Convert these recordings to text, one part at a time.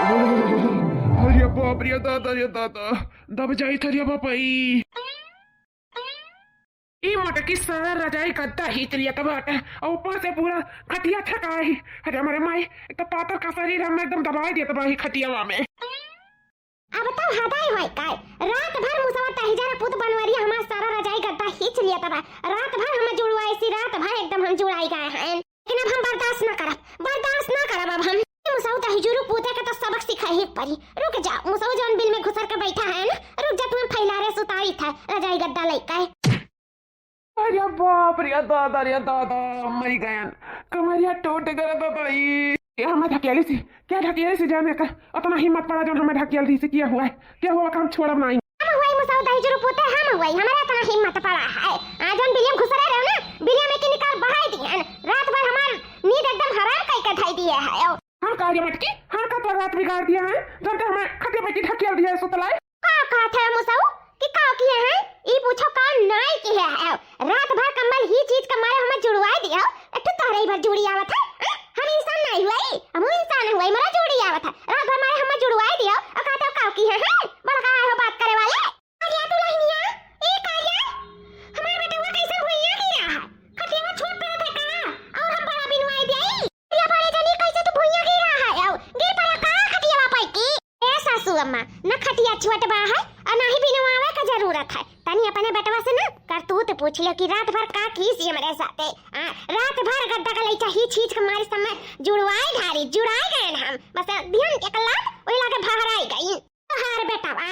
अरे बाप रे दादा दब जाई थरिया बापाई ई मोटकी सारा रजाई गद्दा हित लिया तब और ऊपर से पूरा खटिया थकाई। अरे हमारे माई तो पातर का शरीर हम एकदम दबाई दिया तबाही खटियावा में। अब तो हदाई होय काय रात भर मुसवा तहिजारा पुत बनवरिया हमार सारा रजाई गद्दा हिच लिया तबा रात भर हम जुड़वाई सी रात भर एकदम हम जुड़ाई गए हैं लेकिन अब हम बर्दाश्त न करब अब हम मुसवा तहिजुरु पुते के तो सबक सिखाई ही पड़ी। रुक जा मुसवा जौन बिल में घुसर के बैठा है ना रुक जा तुम फैलारे सुताई था रजाई गद्दा लेके। अरे बाप रे दादा मर गयन कमरिया टूट गया बाबाई। हमें ढकेली सी क्या ढकेली सी जाने का उतना हिम्मत पड़ा जो हमें ढकेल दी से किया हुआ है क्या हुआ काम छोड़ब नहीं। हम हुई मुसाउ दही पुते हम हुई हमारा इतना हिम्मत पड़ा है आज हम बिलियम घुसरे रहो ना बिलियम में के निकाल बहाई दिए रात भर हमार नींद एकदम हराम कई का ढाई दिया है। हम कार्य मटकी हम का तो रात बिगाड़ दिया है जब हमें खटिया पे की ढकेल दिया है सुतलाई का था मुसाउ कि का किए हैं ई पूछो का नहीं की है रात भर कम्बल ही चीज का मारे हमें जुड़वा दिया एक तो तारे भर जुड़ी आवत है हम इंसान नहीं हुई हम इंसान हुई मरा जुड़ी आवत है रात भर मारे हमें जुड़वा दिया और कहते हो का की है बड़ा का हो बात करे वाले अरे तू लहनिया ए काया हमारे बेटा वो कैसे भुइया गिरा है खटिया छोड़ पे थे का और हम बड़ा बिनवाई देई या बड़े जनी कैसे तू भुइया गिरा है गिर पड़ा का खटिया वापई की ए सासू अम्मा न खटिया छोट बा है और ना ही बिनवावे का जरूरत है तनी अपने बेटवा से ना करतूत पूछ लियो कि रात भर का कीस हमारे साथे रात भर गद्दा का लइचा ही चीज के मारे समय जुड़ाई गए हम बस ध्यान के कल्ला ओई लागे भहराई गई हार बेटावा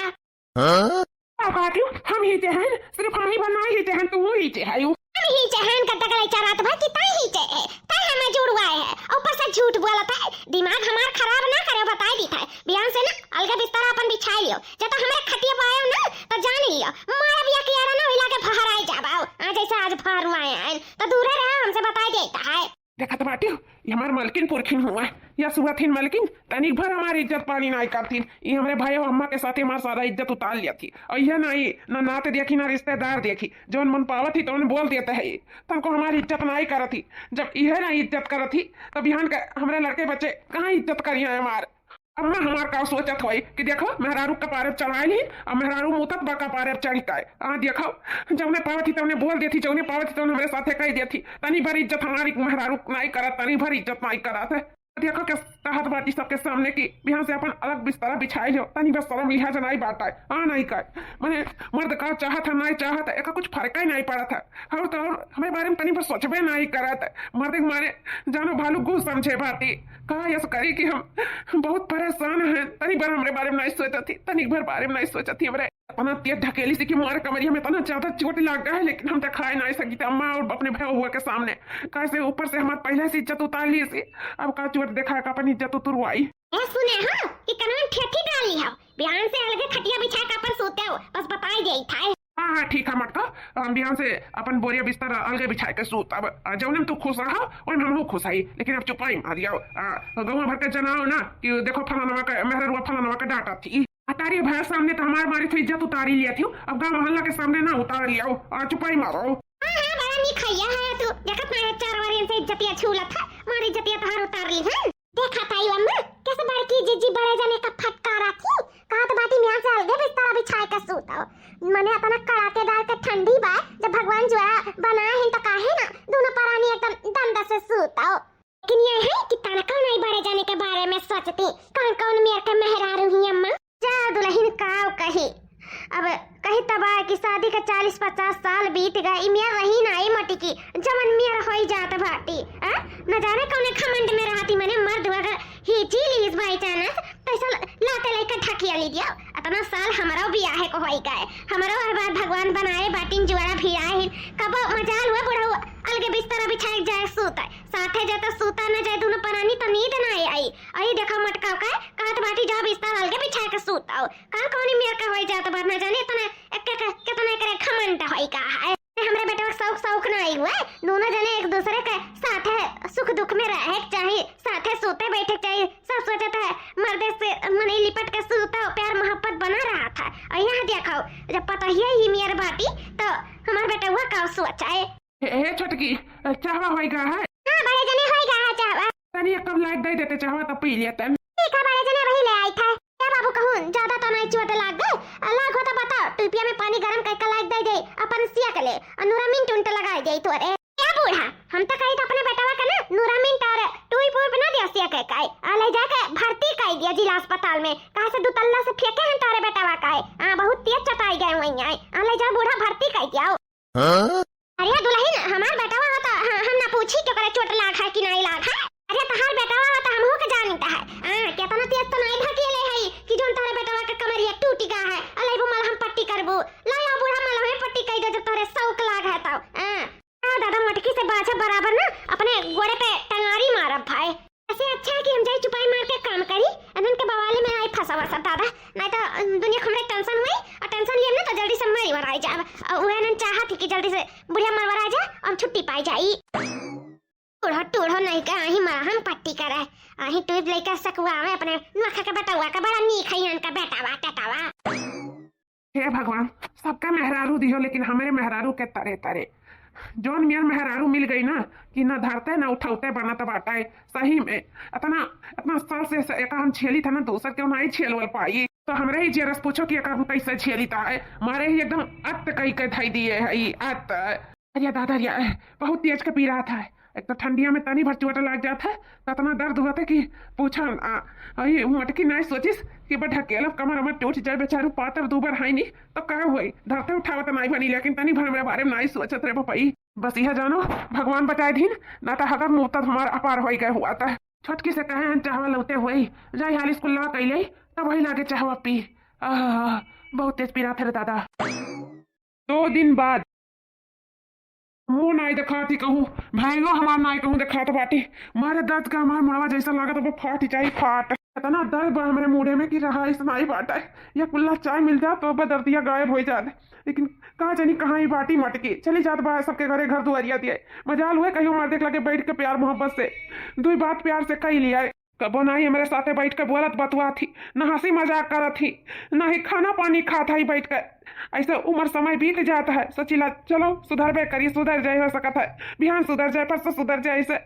हम ही हैं सिर्फ हम ही बनाई ही हैं तू ही है हम ही जहान गद्दा का लइचा रात भर कितना ही है तय हमें जुड़वाए है ऊपर से झूठ बोलता है दिमाग हमार खराब ना करे बताई दी था बियान से ना अलग बिस्तर अपन बिछाई लियो जब तक हमारे खटिया पाए ना तो जान लियो मारा बिया के यार ना हिला के फहराई जाबाओ आज ऐसे आज फहरवाए हैं तो दूर रहे हमसे बताई देता है। देखा तो बाटी ये हमारे मलकिन पुरखिन हुआ या सुबह थी मलकिन तनिक भर हमारी इज्जत पानी नहीं करती ये हमारे भाई और अम्मा के साथ ही हमारा सारा इज्जत उतार लिया थी और यह नहीं ना नात देखी ना रिश्तेदार देखी जो मन पावत थी तो उन्हें बोल देते है तुमको हमारी इज्जत नहीं कर थी जब यह नहीं इज्जत कर थी तब यहाँ के हमारे लड़के बच्चे कहाँ इज्जत करी है हमारे अम्मा हमार का सोचत होई कि देखो मेहरारू का पारे चढ़ाई ली और मेहरारू मुतत बा का पारे चढ़ता है देखो जब उन्हें पावत थी तो उन्हें बोल देती जो उन्हें पावत थी तो हमारे साथे कही देती तनी भर इज्जत हमारी मेहरारू नहीं करत तनी भर इज्जत नहीं करत है देखो के कहत बाटी सबके सामने की यहाँ से अपन अलग बिस्तरा बिछाई लो तनी बस शर्म लिहाज नहीं बाटा है नहीं कर मैंने मर्द का चाहत है नहीं चाहत है एक कुछ फर्क ही नहीं पड़ा था और तो और हमारे बारे में तनी बस सोचबे नहीं करत मर्द के मारे जानो भालू घुस समझे बाटी कहा यस करी कि हम बहुत परेशान हैं तनी बार हमारे बारे में नहीं सोचा थी तनी भर बारे में नहीं सोचा थी हमारे अपना तेज ढकेली से कि मारे कमरिया में तना ज्यादा चोट लग गया है लेकिन हम तो खाए नहीं सकी थी अम्मा और अपने भाई हुआ के सामने कैसे ऊपर से हमारे पहले से इज्जत उतार ली थी अब का चोट देखा का अपनी इज्जत उतरवाई सुने हां कि कनवा ठेठी डाल ली हो बिहान से अलग खटिया बिछा के अपन सोते हो बस बताई देई था। हाँ ठीक है मटका हम बिहान से अपन बोरिया बिस्तर अलगे बिछा के सूत अब जौन तू खुश रहा और हम खुश आई लेकिन अब चुपाई मार दिया गाँव भर के जनाओ ना कि देखो फलाना का मेहरुआ फलाना का डांटा थी अतारी भाई सामने तो हमारे मारी थी इज्जत उतारी लिया थी अब गाँव मोहल्ला के सामने ना उतार लिया चुपाई मारो। बड़ा नहीं खैया है तू देखत मारे चार बार से इज्जतिया छूला था मारी इज्जतिया तहार उतार ली है देखा ताई अम्मा कैसे बड़की जीजी बड़े जने का फटकारा थी कहत बाटी मियां से अलगे बिस्तर बिछाए के सूता मने अपना कड़ाकेदार के ठंडी बा जब भगवान जो बनाए हैं तो काहे ना दोनों परानी एकदम दंड से सूता लेकिन ये है कि तनका नहीं बड़े जाने के बारे में सोचती कौन कौन मेरे के मेहरारू ही अम्मा जा दुल्हन काव कही अब कही तबा कि शादी का 40-50 साल बीत गए मियां रही ना आई मटी की जमन मियां होई जात भाटी न जाने कौन खमंड में रहती मने मर्द अगर ही चीली इस भाई चानस पैसा लाते लेकर ठकिया ली दिया इतना साल हमारा ब्याह को होई गए हमारा हर बार भगवान बनाए बाटिन जुआरा भिड़ाए कब मजाल हुआ बुढ़ा अलगे बिस्तर बिछाए जाए सूता साथे जाता सूता न जाए दोनों परानी तो नींद ना आई आई देखा मटका का कहत बाटी जा बिस्तर अलगे बिछाए के सूता का कौन मेर का होई जात बात न जाने इतना कितना करे खमंड होई का है हमरे बेटा का शौक ना आई हुआ दोनों जने एक दूसरे के साथे सुख दुख में रहे चाहिए साथे सोते बैठे चाहिए सब सोचता है मर्दे से मने लिपट के सोता प्यार मोहब्बत बना रहा था और यहाँ देखो जब पता ही मेरे बाटी तो हमारे बेटा हुआ का सोचा है ए छोटकी चाहवा होएगा है हां बड़े जने होएगा चाहवा तनी कब लाइट दे देते चाहवा तो पी लेते ठीक है बड़े जने वही ले आई टूपिया में पानी गरम करके लाग दे दे अपन सिया के ले नूरामिन टुंट लगाई दे तोरे ए बूढ़ा हम तो कही तो अपने बेटावा का ना नूरामिन और टूई पूई बना दिया सिया के काई आ ले जाके भर्ती कर दिया जिला अस्पताल में कहा से दुतल्ला से फेंके हैं तारे बेटावा का हां बहुत तेज चटाई गए वहीं आए आ ले जा बूढ़ा भर्ती कर दिया अरे दुल्हन हमार बेटावा होता हम ना पूछी तो करे चोट लाग है कि नहीं लाग है अरे तहार बेटावा होता हमहू के जानता है केतना तेज तो नहीं ढकेले है कि जोन तारे बेटावा के कमरिया टूटी गा है अले वो मलहम पट्टी करबू लाया बूढ़ा मलहम पट्टी कर दे जब तारे शौक लाग है तब दादा मटकी से बाछा बराबर ना अपने गोड़े पे टंगारी मारब भाई ऐसे अच्छा है कि हम जाई चुपाई मार के काम करी अनन के बवाले में आई फसावा सब दादा नहीं तो दुनिया हमरे टेंशन हुई और टेंशन लिए ना तो जल्दी से मरी मराई जा उहनन चाहत कि जल्दी से बुढ़िया मरवा जा और छुट्टी पाई जाई टूढ़ो टूढ़ो नहीं का आही हम पट्टी करे आही टूब लेकर सकवा में अपने नखा के बेटावा का बड़ा नीक है इनका बेटावा टटावा हे भगवान सबका मेहरारू दियो लेकिन हमारे मेहरारू के तरे तरे जोन मियाँ मेहरारू मिल गई ना कि ना धरते ना उठाते बनाता बाटा सही में इतना इतना साल से एक हम छेली था ना दूसर क्यों नहीं छेलवल पाई तो हमरे ही जेरस पूछो कि हम कैसे छेलीता है मारे ही एकदम अत कई के धाई दिए है अत अरे दादा बहुत तेज का पी रहा था एक तो ठंडिया में तनी भर चोट लग जाता है तो इतना दर्द हुआ था कि पूछा मटकी नहीं सोचिस कि बट ढकेल कमर अमर टूट जाए बेचारू पातर दूबर है नहीं तो क्या हुई धरते उठावत नहीं बनी लेकिन तनी भर मेरे बारे में नहीं सोचत रे पपई बस यह जानो भगवान बचाए दिन ना तो हगर मुफ्त हमारा अपार हो गए हुआ था छोटकी से कहे चाहवा लौटे हुए जाए हाल स्कूल लगा कैले तब वही लागे चाहवा पी बहुत तेज पी रहा था रे दादा 2 दिन बाद मुँह नहीं दिखा थी कहूँ भाइयों हमार नहीं कहूँ दिखा तो बाटी मारे दर्द का हमारा मुड़वा जैसा लगा तो वो फाट जाए फाट इतना दर्द बा हमारे मुड़े में कि रहा इतना ही बाटा है या कुल्ला चाय मिल जाए तो दर्दिया गायब हो जाते लेकिन कहाँ जानी कहाँ ही बाटी मटकी चली जात बा सबके घरे घर दुआरिया दिया मजाल हुए कहीं मार देख लगे बैठ के प्यार मोहब्बत से 2 बात प्यार से कही लिया कबो ना ही हमारे साथे बैठ के बोलत बतवा थी न हंसी मजाक करत थी न ही खाना पानी खाता ही बैठ कर ऐसे उम्र समय बीत जाता है सोचिला चलो सुधरबे करी सुधर जाए हो सकता है बिहान सुधर जाए परसों सुधर जाए ऐसे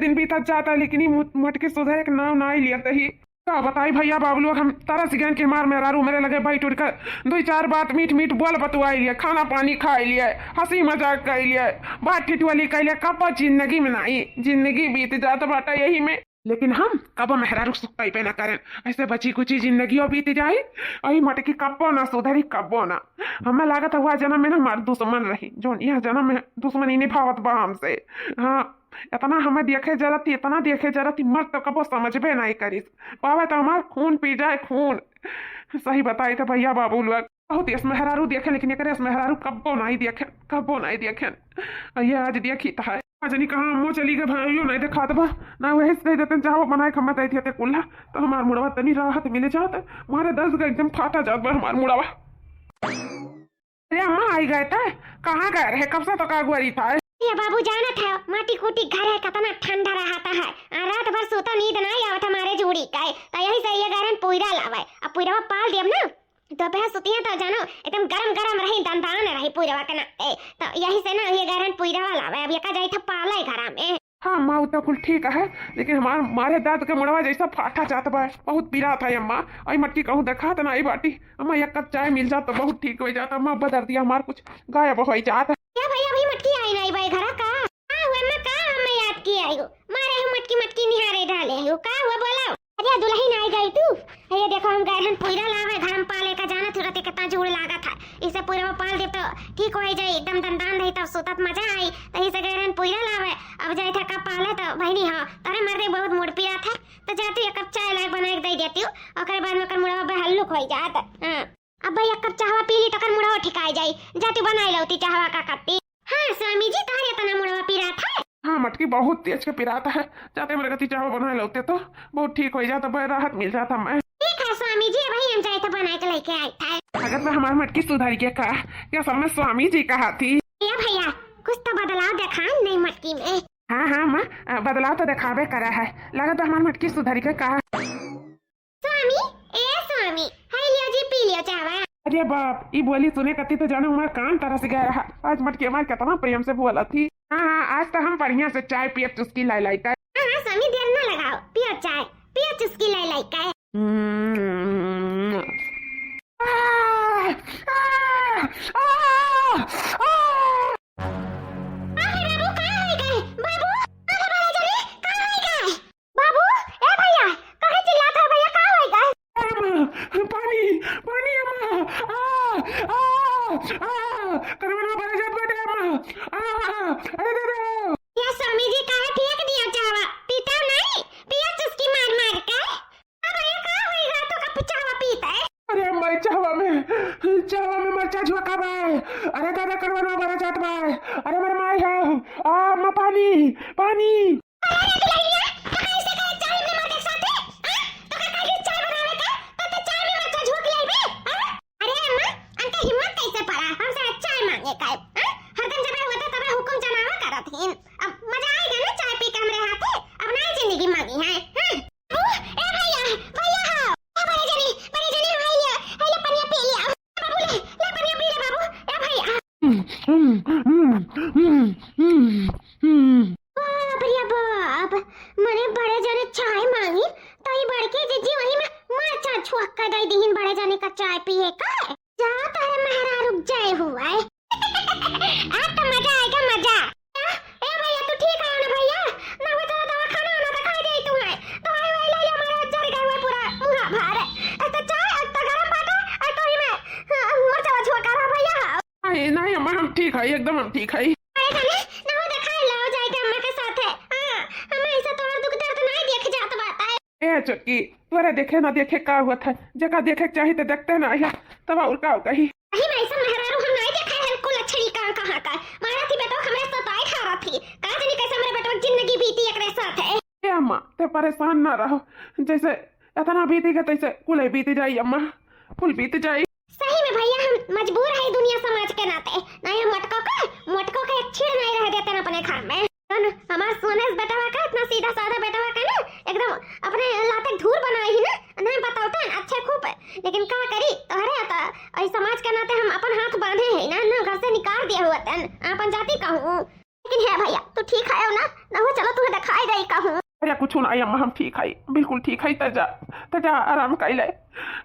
दिन बीतत जाता है लेकिन मटकी सुधर एक नाम ना ही लिया ही का बताई भैया बाबलू हम तरस गए कि मार मेहरारू मेरे लगे बैठ उठ कर 2-4 बात मीठ बोल बतवाई लिए खाना पानी खाई लिए हंसी मजाक कर लिए बात टिटवाली कर लिए कब जिंदगी में नहीं जिंदगी बीत जाता बाटा यही में लेकिन हम कब मेहरारू सुखाई पे ना करें ऐसे बची कुची जिंदगी बीत जाए अही मटकी कब्बो ना सुधरी कब्बो ना हमें लागत हुआ जन्म में ना हमारे दुश्मन रही जो यह जन्म में दुश्मनी निभावत बा हमसे हाँ इतना हमें देखे जरूरत इतना देखे जरूरत मर्द तो कबो समझबे नहीं करी पावे तो हमार खून पी जाए खून सही बताई तो भैया बाबू लोग बहुत इस मेहरारू देखे लेकिन एक मेहरारू कब्बो नहीं देखे ये आज देखी था जनी कहाँ मुँह चली गए भाइयों नहीं देखा बा ना वही से देते चाहो बनाए खम्मा तय थे कुल्ला तो हमार मुड़वा तनी राहत मिले जाता हमारे दर्द का एकदम फाटा जात बा हमार मुड़वा अरे अम्मा आई गए थे कहाँ गए रहे कब से तो का गुआरी था ये बाबू जाना था माटी कूटी घर है कितना ठंडा रहता है रात भर सोता नींद नहीं आवत हमारे जोड़ी का तो यही से ये गरम पुईरा लावे अब पुईरा पाल दियम ना दोपहर सुती है तो जानो एकदम गरम रही दंदान रही पुईरा के नाते तो यही से ना ये गरम पुईरा लावे अब ये का जाई था पाले घर में हाँ अम्मा तो कुल ठीक है लेकिन हमारे दांत का मुड़वा जैसा फाटा जाता बा बहुत पीरा था अम्मा आई मट्टी कहूँ देखा तो ना बाटी अम्मा एक कप चाय मिल जाता तो बहुत ठीक हो जाता अम्मा बदल दिया हमार कुछ गायब हो जाता क्या भैया अभी मटकी आई नहीं भाई घर का हुआ मैं का हमें याद किया आई मारे हूँ मटकी निहारे डाले हूँ का हुआ बोला अरे दुल्हन आई गई तू ये देखो हम गए हम पुईरा लावे घर में पाले का जाना तुरंत कितना जोड़ लागा था इसे पुईरा पाल दे तो ठीक हो जाए एकदम दंदान रही तब सोतत मजा आई तो इसे गए हम पुईरा लावे अब जाए था का पाले तो भाई हाँ तारे मर्दे बहुत मोड़ पिया था तो जाती एक कप चाय लाग बना के दे देती हूँ और बाद में कर मुड़ा हल्लुक हो जाता अब भाई एक कप चाहवा पी ली तो कर मुड़ा ठिकाई जाई जाती बनाई लौती चाहवा का कप्पी हाँ स्वामी जी तारे तना मुड़ा पी रहा था हाँ मटकी बहुत तेज के पिराता है जाते मेरे गति चावल बना लेते तो बहुत ठीक हो जाता बहुत राहत मिल जाता मैं ठीक है स्वामी जी भाई हम जाए तो बना के लेके आए थे अगर मैं हमारी मटकी सुधारी के कहा क्या सब में स्वामी जी कहा थी भैया कुछ तो बदलाव देखा नहीं मटकी में हाँ मैं बदलाव तो दिखावे करा है लगा तो हमारी मटकी सुधारी के कहा स्वामी हाय लियो जी पी लियो चावा अरे बाप ये बोली सुने कती तो जानो हमारा कान तरह से गया रहा आज मटकी हमारे कितना प्रेम से बोला थी हाँ आज तो हम बढ़िया से चाय पिए चुस्की लाई का स्वामी देर न लगाओ पियो चाय पियो चुस्की लाई का चावा में मरचा झोंका बाय, अरे दादा करवना बड़ा जात बाय, अरे मेरे माई है, अम्मा पानी पानी। चाय पिए का जा तारे महारा रुक जाए हुआ है। आज तो मजा आएगा मजा। ए भैया तू ठीक है ना भैया? ना हो तो दवा खाना ना तो खाई दे तू है। तो आई वाला ले हमारा जर गया हुआ पूरा मुंह भार। तो चाय तो गरम बाटा और तो ही में मरचा झोंका रहा भैया। नहीं नहीं अम्मा हम ठीक है, एकदम हम ठीक है। अरे जाने ना हो दिखाई लाओ जाएगा अम्मा के साथ है। हां हम ऐसा तो दुख दर्द नहीं देख जात बात है। ए चुटकी तोरे देखे ना देखे का हुआ था, जगह देखे चाहिए तो देखते ना है तब और का कही अही मैं ऐसा मेहरारू हम नहीं देखा है कुल लक्षणी कहां का मारा थी बेटा हमरे साथ आई खा थी का जाने कैसे मेरे बेटा जिंदगी बीती एकरे साथ है। ए अम्मा ते परेशान ना रहो, जैसे इतना बीतेगा तैसे कुल बीत जाई अम्मा, कुल बीत जाई। सही में भैया हम मजबूर है दुनिया समाज के नाते, नहीं हम मटको के एक छीड़ नहीं रह देते ना अपने घर में। हमारा सोनेस बेटा का इतना सीधा साधा बेटा का ना एकदम अपने लाते धूर बनाई ही ना नहीं बताते अच्छे खूब है, लेकिन का करी तोहरे आता और समाज के नाते हम अपन हाथ बांधे हैं ना घर से निकाल दिया हुआ तन अपन जाति कहूं। लेकिन है भैया तू ठीक है ना हो चलो तुम्हें दिखाई दे कहूं। अरे कुछ नहीं अम्मा हम ठीक है, बिल्कुल ठीक है। तजा आराम कर ले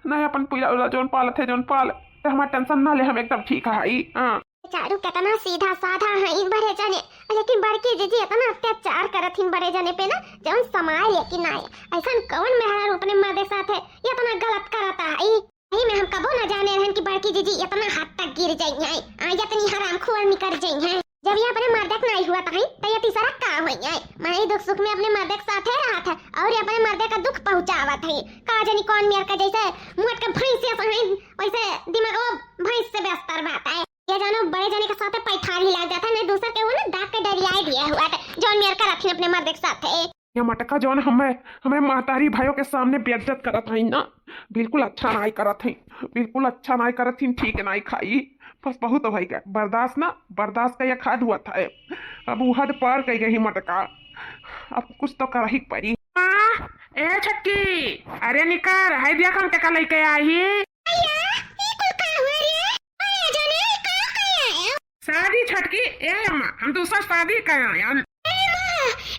ना अपन पूरा जोन पाल थे जोन पाल तो हमारा टेंशन ना ले, हम एकदम ठीक है। हां चारू कितना सीधा साधा है इन बड़े जने, लेकिन बड़की जीजी इतना अत्याचार करत हिन बड़े जने पे ना जवन समाय लेकिन आए ऐसा कौन मेहरा अपने मर्दे साथ है ये इतना गलत करता है। यही में हम कबो न जाने रहन कि बड़की जीजी इतना हद तक गिर जाई है आ इतनी हरामखोर निकल जाई है। जब ये अपने मर्दे के नहीं हुआ था तो ये तीसरा का हुई है। मैं दुख सुख में अपने मर्दे के साथ रहा था और ये अपने मर्दे का दुख पहुंचावा था। का जानी कौन मेर का जैसे मुंह का भैंस से वैसे दिमाग भैंस से व्यस्त बात है। ये जानो बड़े जाने के साथ पैठार ही लग जाता है, नहीं दूसरा के वो ना दाग के डरियाई दिया हुआ है जौन मेर का रखी अपने मर्द के साथ है। ये मटका जौन हमें महतारी भाइयों के सामने बेइज्जत करत है ना, बिल्कुल अच्छा नहीं करत है, बिल्कुल अच्छा नहीं करत है। ठीक नहीं खाई बस बहुत हो गया बर्दाश्त का ये खाद हुआ था। अब वो हद पार कर गई मटका, अब कुछ तो कर ही पड़ी। ए छक्की अरे निकर है दिया हम टका लेके आई शादी छटकी। ए अम्मा हम दूसरा शादी कर आए हम।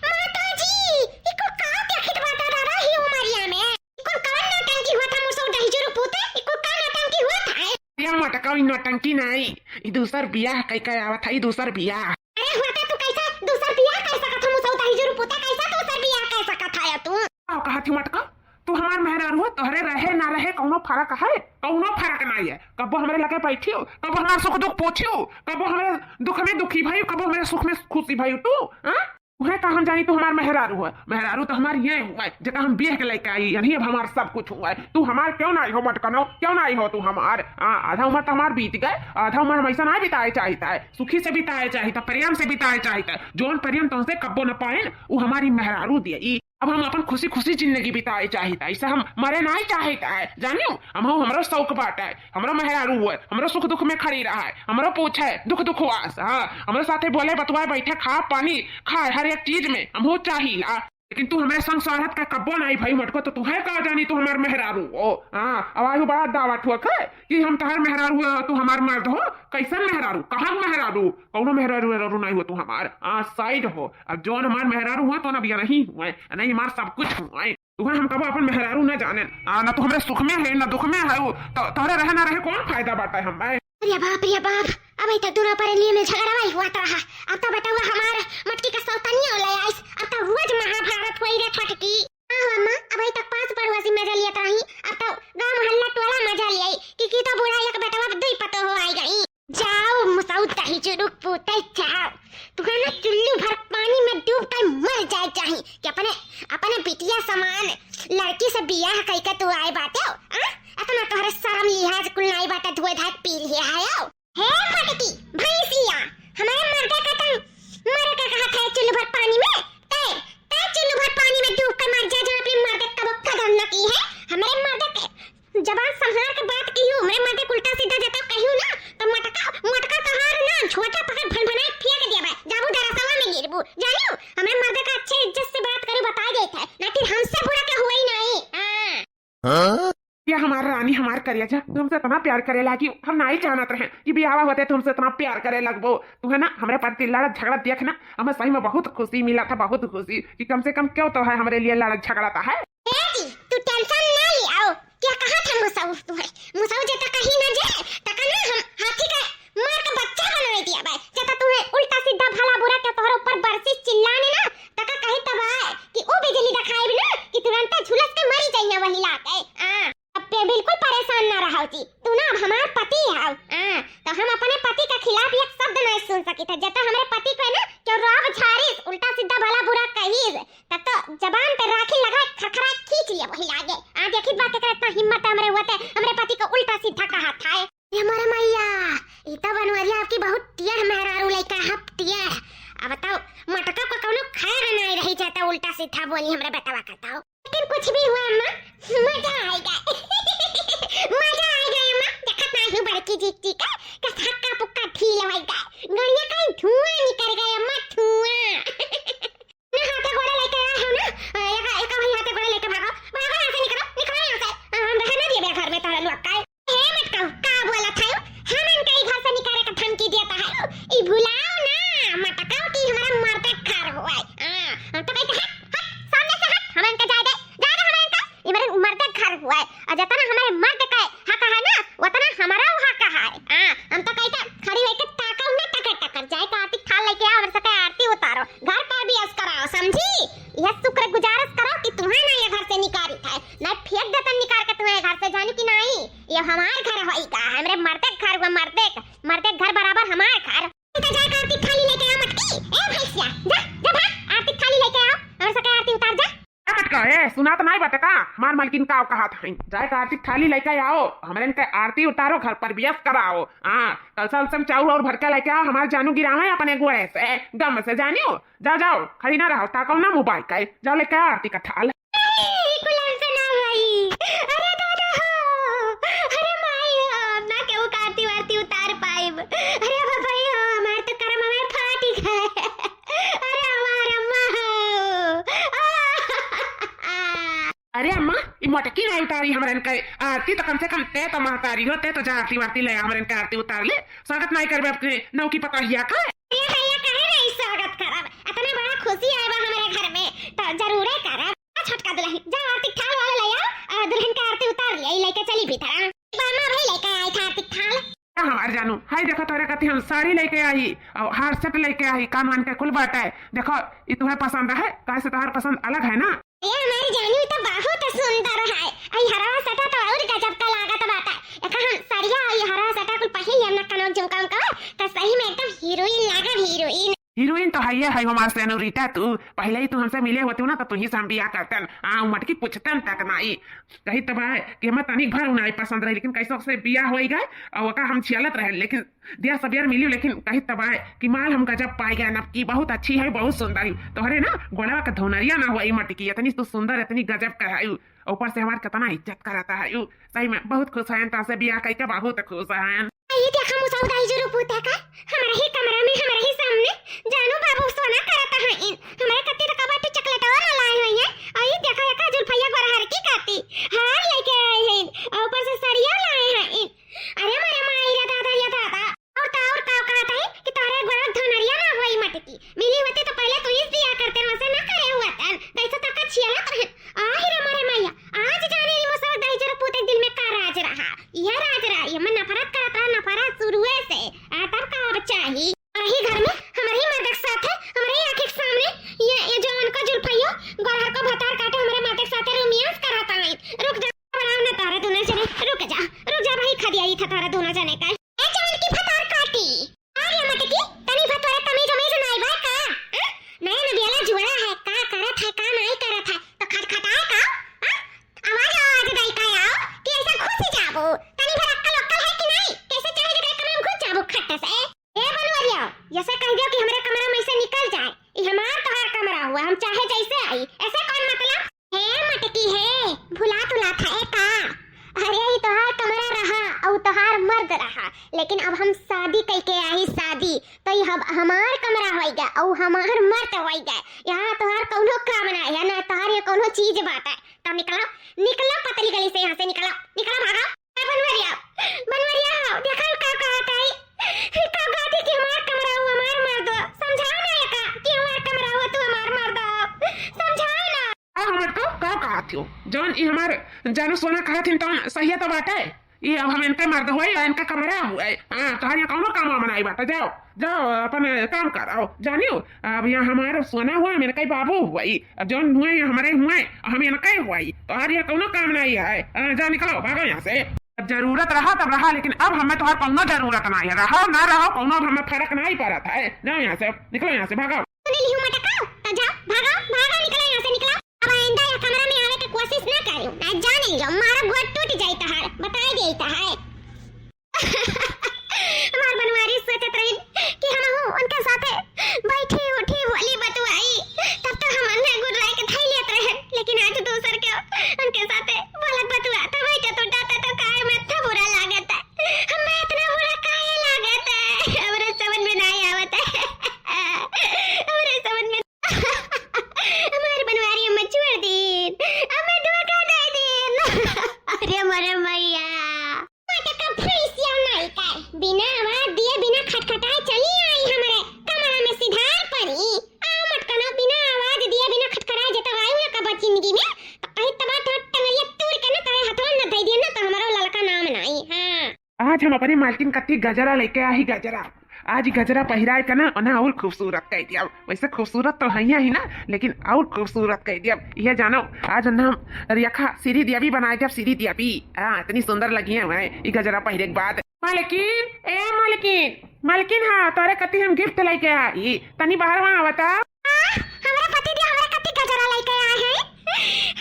माताजी इको का देखत बाटा दादा ही उमरिया में इको का नौटंकी हुआ था मुसो दही जो पुते इको का नौटंकी हुआ था। ये मटका नौटंकी नहीं, ई दूसर बियाह कई आवत है, दूसर बियाह। अरे होता तू कैसा दूसर बियाह कर सकत हम मुसो दही जो पुते कैसा दूसर बियाह कर सकत है तू? का कहा थी मटका तू हमार मेहरारू हो, तोहरे रहे ना रहे कौनो फर्क है? कौनो फर्क नहीं है। कबो हमरे लगे बैठियो, कबो हमार सुख दुख पूछियो, कबो हमारे दुख में दुखी भाई, कबो हमारे सुख में खुशी भाई। तू उहे का हम जानी तू हमार मेहरारू है, मेहरारू तो हमार ये हुआ है जगह हम बियाह के लेके आई, यही अब हमार सब कुछ हुआ है। तू हमार क्यों नहीं हो मटकनो, क्यों नहीं हो तू हमार? आधा उम्र तो हमार बीत गए, आधा उम्र हम ऐसा नहीं बिताए चाहता है, सुखी से बिताए चाहता, प्रेम से बिताए चाहता है। जोन प्रेम तुमसे कब्बो न पाए वो हमारी मेहरारू दिए। अब हम अपन खुशी खुशी जिंदगी बिताए चाहता, ऐसा हम मरे नहीं चाहता है। जानियो हम हमारा शौक बाटा है, हमारा मेहरारू है, हमारा सुख दुख में खड़ी रहा है, हमारा पूछा है दुख दुख वास। हाँ हमारे साथे बोले बतवाए बैठे खा पानी खाए हर एक चीज में हम हो चाहिए। लेकिन तू हमारे संग स्वार्थ का कब्बो नहीं भाई मटको, तो तू है का जानी तू हमार मेहरारू हो। अब आयु बड़ा दावत हुआ कि हम तहार मेहरारू हो, तू हमार मर्द हो। कैसन मेहरारू, कहाँ मेहरारू? कौनो मेहरारू नहीं हो तू हमार, साइड हो। अब जोन हमार मेहरारू हुआ तो ना बिया नहीं हुआ नहीं, हमार सब कुछ हुआ है। तुम्हें हम कब अपन मेहरारू न जाने, ना तो हमारे सुख में है ना दुख में है, तो तोहरे रहे ना रहे कौन फायदा बाटा है हमें? अरे बाप अबे तक दोनों पर लिए में झगड़ा वही हुआ रहा। अब तो बेटा हुआ हमार मटकी का सौतनिया ले आइस, अब तो रोज महाभारत होई रे छटकी। अम्मा अबे तक 5 पड़ोसी मजा लिया रही, अब तो गांव मोहल्ला टोला मजा ले आई कि तो बुढ़ा एक बेटा अब दुई पतो हो आई गई। जाओ मुसाऊ दही जुरुक पुते जाओ, तू ना चुल्लू भर पानी में डूब कर मर जाए चाही कि अपने बिटिया समान लड़की से बियाह कई के तू आए बाटे। इतना तोहरे शर्म लिहाज कुल नहीं बाटे धोए धाय पी लिया है आओ हे मटकी भैंसिया हमारे मर्दे का तुम मरे का कहा था चुल्लू भर पानी में ते ते चुल्लू भर पानी में डूब कर मर जा जहाँ अपने मर्दे कब कदम न की है हमारे मर्दे के जबान संभाल के बात की हूँ मेरे मर्दे उल्टा सीधा जाता कहूँ ना तो मटका मटका कहार ना छोटा पकड़ भनभनाए फेंक दिया भाई जाबू दरअसवा में गिरबू जानियो हमारे मर्दे का अच्छे इज्जत से बात करे बता देता है ना फिर हमसे बुरा क्या हुआ ही नहीं हाँ ये हमारा रानी हमार करिया जा तुमसे इतना प्यार करे लागी हम नहीं जानत रहे कि बियाह होते तुमसे इतना प्यार करे लगबो तुम्हें ना हमारे प्रति लड़त झगड़ा देख ना हमें सही में बहुत खुशी मिला था बहुत खुशी कि कम से कम क्यों तो है हमारे लिए लड़त झगड़ा था है तू टेंशन ना ले आओ क्या कहा था मुसाऊ तुम्हें मुसाऊ जता कहीं ना जाए तका ना हम हाथी का मार का बच्चा बना दिया भाई जता तुम्हें उल्टा सीधा भला बुरा के तोहर ऊपर बरसी चिल्लाने ना तका कहीं तब आए कि ओ बिजली दिखाए भी ना कि तुरंत झुलस के मरी जाइए वही लाके अब पे बिल्कुल परेशान ना रहो जी तू ना अब हमार पति है तो हम अपने पति के खिलाफ एक शब्द नहीं सुन सकी थे जब हमारे पति को ना क्यों राव झारिस उल्टा सीधा भला बुरा कहीस तब तो जबान पे राखी लगा खखरा खींच लिया वही लागे आ देखी बात करे इतना हिम्मत है हमारे पति को उल्टा सीधा कहा था हमारा मैया इतना बनवरिया आपकी बहुत टियर मेहरारू लइका हप टियर अब बताओ मटका को कौनो खैर नहीं रही जाता उल्टा सीधा बोली हमरा बतावा करता हो लेकिन कुछ भी हुआ अम्मा मजा आएगा मजा आएगा अम्मा देखत नहीं हूं बड़की जीती का हक्का पुक्का ढील होएगा गड़िया का धुआं निकल गया अम्मा धुआं ना हाथे घोड़े लेके आए हो ना एक भाई हाथे घोड़े लेके भागो भागो यहां से निकलो यहां से हम रहने दिए मेरे घर में तारा लोग का हे मटका का बोला था हम इनके घर से निकाले का धमकी देता है ई भुलाओ ना मटका की हमारा मर्द घर हुआ है हम तो कहते हैं सामने से हट हम इनका जाए दे हमें इनका ये मेरे मर्द घर हुआ है और जितना हमारे मर्द का हक है ना उतना हमारा हक है हम तो कहते खड़ी लेके टाका ना टकर टकर जाए का आरती थाल लेके आओ और सके आरती उतारो घर पर भी ऐसा कराओ समझी यह शुक्र गुजारिश करो कि तुम्हें ना ये घर से निकाली था ना फेंक देता निकाल के तुम्हें घर से जानी कि नहीं ये हमार घर होएगा हमारे मर्दे घर हुआ मर्दे घर बराबर हमार घर तो जाए आरती थाली लेके आओ मटकी ए भैंसिया जा जा भाग आरती थाली लेके आओ और सके आरती उतार जा मटका ए सुना तो नहीं बटका हमार मालकिन का कहा था जाए का आरती थाली लेके आओ हमारे इनका आरती उतारो घर पर व्यस्त कराओ कल साल सब चाउल और भर के लेके आओ हमारे जानू गिरावे अपने गोड़े से गम से जानियो जाओ जाओ खड़ी ना रहो ताको ना मोबाइल का जाओ लेके आओ आरती का थाल कुलम से ना भाई अरे दादा अरे माई ना केहू का आरती वारती उतार पाइब अरे बाबा हमार तो करम में फाटी गए अरे हमार अम्मा अरे अम्मा ये मटकी नहीं उतारी हमारे इनका आरती तो कम से कम ते तो महतारी होते तो जा आरती वारती ले हमारे इनका आरती उतार ले स्वागत नहीं करबे अपने नौकी पकड़िया का ये भैया कहे नहीं स्वागत करब इतना बड़ा खुशी आएगा हमारे घर में तो जरूर करब छोटका दुल्हन जा आरती थाल वाला ले आओ दुल्हन का आरती उतार लिया लेके चली भीतर बामा भाई लेके आई था आरती थाल हमारे जानू हाय देखो तोरे कति हम साड़ी लेके आई और हार सेट लेके आई कान वान के कुल बात है देखो ये तुम्हें पसंद है कैसे तुम्हारा पसंद अलग है ना ये हमारी जानू तो बहुत सुंदर है आई हरा सटा तो और गजब का लागत बात है एक हम साड़िया आई हरा सटा कुल पहिल हम ना कनो झुमका का तो सही में एकदम हीरोइन लागत हीरोइन तो है हमारे से अनुरीता तू पहले ही तू हमसे मिले होती ना तो तू ही से हम बिया करतन मटकी पूछतन तक नहीं कही तब है कि हमें तनिक भर नहीं पसंद रही लेकिन कैसे से बिया हो गए और वका हम छियलत रहे लेकिन दिया सबेर मिली लेकिन कही तब है कि माल हम गजब पाए गए ना की बहुत अच्छी है बहुत सुंदर ही तोहरे ना गोड़वा का धौनरिया ना हुआ मटकी इतनी तू सुंदर इतनी गजब का है ऊपर से हमारे कितना इज्जत कराता है सही में बहुत खुश है तासे बिया कई के बहुत खुश है ये देखा मुसाऊ दाई जरूर पूछता का हमारे ही कमरा में हमारे ही सामने जानू बाबू सोना करता है इन हमारे कत्ती तो कबाटी चॉकलेट और लाई हुई है और ये देखा एक जुल्फैया गोरहर की काती हार लेके आए हैं और ऊपर से साड़ियां लाए हैं इन अरे मारे मायरा दादा या दादा और का कहता है कि तारे गोरा धनरिया ना हुई मटकी मिली होती तो पहले तो इस दिया करते वैसे ना करे हुआ था कैसे तक छियला तो आहिर हमारे मैया आज जाने ली मुसाऊ दाई जरूर पूछते दिल में का राज रहा यह राज रहा ये मन नफरत करता नफरत शुरू से तब का बच्चा ही ही घर में हमारे मर्द के साथ है हमारे आंख के सामने ये जो उनका जुल्फैया गोरहर को भतार काटे हमारे मर्द के साथ रोमांस कराता है रुक जा बड़ा ना तारा दोनों जने रुक जा भाई खदिया ही था तारा दोनों जने का ए चवल की भतार काटी आर्य मटकी तनी भतवारे तमीज नहीं भाई का नया नबियाला जुड़ा है का करत है का नहीं करत है तो खटखटाए का आवाज दाई का आओ कि ऐसा खुद से जाबो तनी भर अक्कल है कि नहीं कैसे बाटे से ए बनवरिया जैसे कह दियो कि हमारे कमरा में से निकल जाए ई हमार तोहार कमरा हुआ हम चाहे जैसे आई ऐसे कौन मतलब हे मटकी है भुला तुला था ए का अरे ई तोहार कमरा रहा और तोहार मर्द रहा लेकिन अब हम शादी करके आई शादी तो ये हमार कमरा होइगा और हमार मर्द होइगा यहाँ तोहार कौनो काम ना है ना तोहार ये कौनो चीज बात है तो निकलो निकलो पतली गली से यहाँ से निकलो निकलो भागो बनवरिया बनवरिया देखो का कहता है का गाती कि हमार कमरा हुआ हमार मर्द समझाओ ना ये का कि हमार कमरा हुआ तू हमार मर्द समझाओ ना हमर को का कहत हो जौन ई हमार जानू सोना कहत हिन तौन सही तो बाटे ये अब हम इनका मर्द हुआ या इनका कमरा हुआ हाँ तोहर यहाँ कौनो काम बनाई बाटे जाओ जाओ अपन काम कराओ जानियो अब यहाँ हमारा सोना हुआ मेरे कई बाबू हुआ अब जौन हुए हमारे हुए हम इनका हुआ तोहर यहाँ कौनो काम नहीं है जा निकलो भागो यहाँ से अब जरूरत रहा तब रहा लेकिन अब हमें तोहर कौनो जरूरत नहीं है रहो ना रहो कौनो हमें फर्क नहीं पड़ता है जाओ यहाँ से निकलो यहाँ से भागो नहीं हूं मटका तो जाओ भागो भागो निकलो यहाँ से निकलो अब आइंदा ये कमरा में आवे की कोशिश ना करियो ना जाने जो मारा घोट टूट जाता है बता देता है हमार बनवारी सोचत रही कि हम हूं उनके साथे बैठी उठी बोली बतवाई तब तो हम अन्ना गुडराई के थई लेत रहे लेकिन आज दूसर के उनके साथे बोलत बतवा तो बैठे तो डाटा तो काय में था बुरा लागत है हमें इतना बुरा काहे लागत है हमरे समझ में नहीं आवत है हमरे समझ में हमार बनवारी हम छोड़ दी हमें धोखा दे दी अरे मरे मैया मटका फैसिया नहीं कर बिना आवाज दिए बिना खटखटाए चली आई हमारे कमरा में सिधार पड़ी आ मटका ना बिना आवाज दिए बिना खटखटाए जता आई ना कब जिंदगी में कहीं तबा तो टंगरिया तोड़ के ना तारे हाथों न दे दिए ना तो हमारा लड़का नाम नहीं हां आज हम अपनी मालकिन कत्ती गजरा लेके आई गजरा आज गजरा पहिराए का ना और खूबसूरत कह दिया वैसे खूबसूरत तो है ही ना लेकिन और खूबसूरत कह दिया यह जानो आज हम रेखा सीरी दिया भी बनाए थे सीरी दिया भी इतनी सुंदर लगी है मैं ये गजरा पहरे के बाद मालकिन ए मालकिन मालकिन हाँ तोरे कत्ती हम गिफ्ट लेके आई तनी बाहर वहाँ बता हमारा पति देव हमारे कत्ती गजरा लेके आए हैं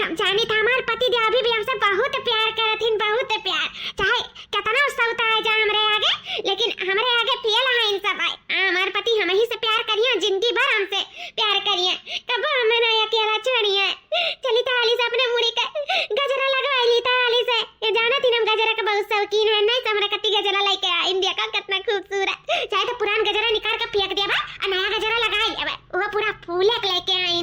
हम जानी था हमारे पति देव अभी भी हमसे बहुत प्यार करथिन बहुत प्यार चाहे कितना उस्ता है जा हमरे आगे लेकिन हमरे आगे पियल है इन सब आए हमारे पति हम ही से प्यार करिए जिंदगी भर हमसे प्यार करिए कब हमें ना अकेला छोड़िए चली ताली से अपने मुड़ी का गजरा लगवाई ली ताली से ये जाना थी हम गजरा का बहुत शौकीन है नहीं तो हमारे कत्ती गजरा लेके आए इंडिया का कितना खूबसूरत चाहे तो पुरान गजरा निकाल के फेंक दिया बा और नया गजरा लगा लिया बा वो पूरा फूलक लेके आई